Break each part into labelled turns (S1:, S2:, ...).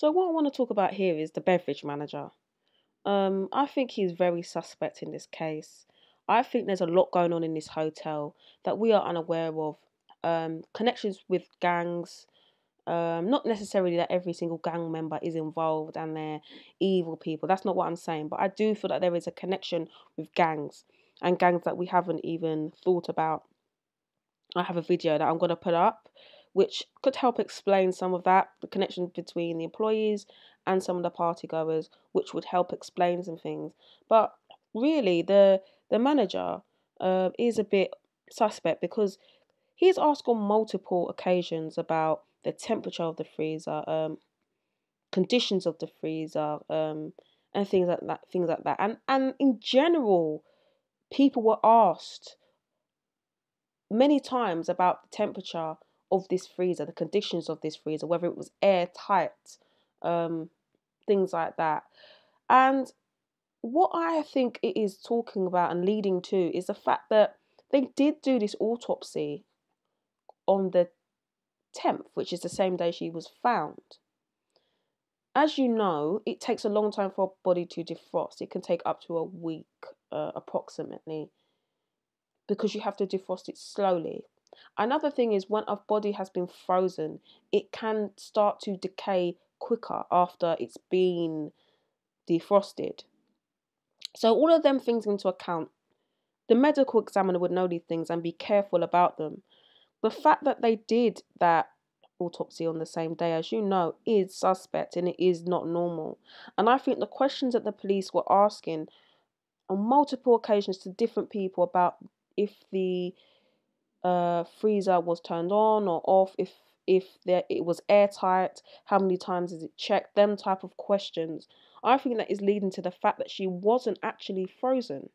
S1: So what I want to talk about here is the beverage manager. I think he's very suspect in this case. I think there's a lot going on in this hotel that we are unaware of. Connections with gangs. Not necessarily that every single gang member is involved and they're evil people. That's not what I'm saying. But I do feel that there is a connection with gangs and gangs that we haven't even thought about. I have a video that I'm going to put up which could help explain some of that, the connection between the employees and some of the party goers, which would help explain some things. But really, the manager is a bit suspect because he's asked on multiple occasions about the temperature of the freezer, conditions of the freezer, and things like that, And in general, people were asked many times about the temperature of this freezer, the conditions of this freezer, whether it was airtight, um, things like that. And what I think it is talking about and leading to is the fact that they did do this autopsy on the 10th, which is the same day she was found. As you know, it takes a long time for a body to defrost. It can take up to a week, approximately, because you have to defrost it slowly. Another thing is when a body has been frozen, it can start to decay quicker after it's been defrosted. So all of them things into account, the medical examiner would know these things and be careful about them. The fact that they did that autopsy on the same day, as you know, is suspect and it is not normal. And I think the questions that the police were asking on multiple occasions to different people about if the freezer was turned on or off, if it was airtight, how many times is it checked, them type of questions. I think that is leading to the fact that she wasn't actually frozen.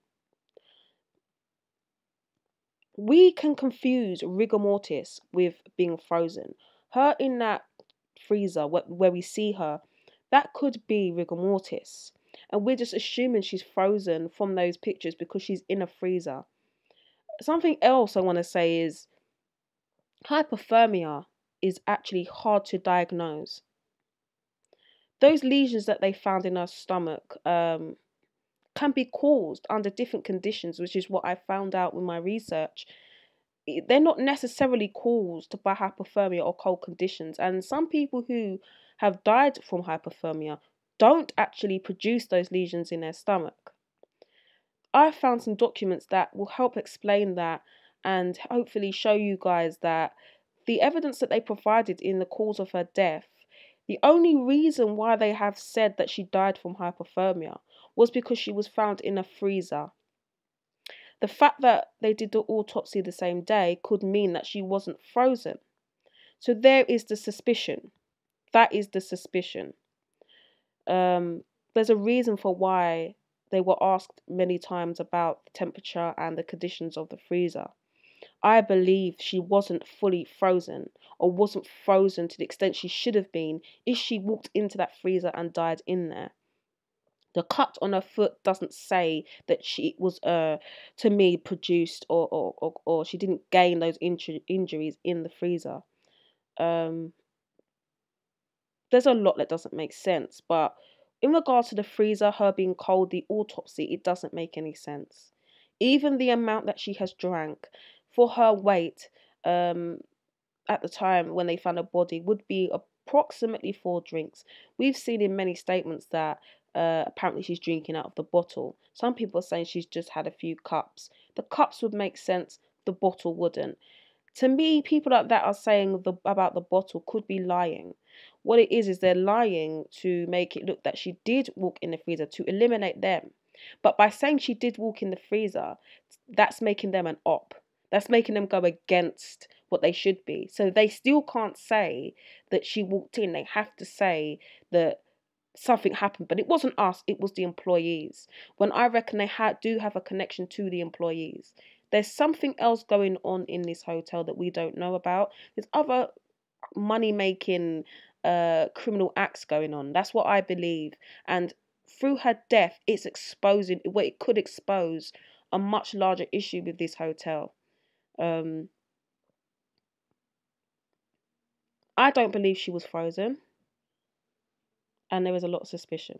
S1: We can confuse rigor mortis with being frozen. Her in that freezer where we see her, that could be rigor mortis. And we're just assuming she's frozen from those pictures because she's in a freezer. Something else I want to say is hypothermia is actually hard to diagnose. Those lesions that they found in her stomach can be caused under different conditions, which is what I found out with my research. They're not necessarily caused by hypothermia or cold conditions. And some people who have died from hypothermia don't actually produce those lesions in their stomach. I found some documents that will help explain that and hopefully show you guys that the evidence that they provided in the cause of her death, the only reason why they have said that she died from hypothermia was because she was found in a freezer. The fact that they did the autopsy the same day could mean that she wasn't frozen. So there is the suspicion. That is the suspicion. There's a reason for why they were asked many times about the temperature and the conditions of the freezer. I believe she wasn't fully frozen or wasn't frozen to the extent she should have been if she walked into that freezer and died in there. The cut on her foot doesn't say that she was, to me, produced or she didn't gain those injuries in the freezer. There's a lot that doesn't make sense, but in regards to the freezer, her being cold, the autopsy, it doesn't make any sense. Even the amount that she has drank for her weight at the time when they found her body would be approximately 4 drinks. We've seen in many statements that apparently she's drinking out of the bottle. Some people are saying she's just had a few cups. The cups would make sense, the bottle wouldn't. To me, people like that are saying about the bottle could be lying. What it is they're lying to make it look that she did walk in the freezer to eliminate them. But by saying she did walk in the freezer, that's making them an op. That's making them go against what they should be. So they still can't say that she walked in. They have to say that something happened, but it wasn't us, it was the employees. When I reckon they do have a connection to the employees. There's something else going on in this hotel that we don't know about. There's other money-making criminal acts going on. That's what I believe. And through her death, it's exposing, well, it could expose a much larger issue with this hotel. I don't believe she was frozen. and there was a lot of suspicion.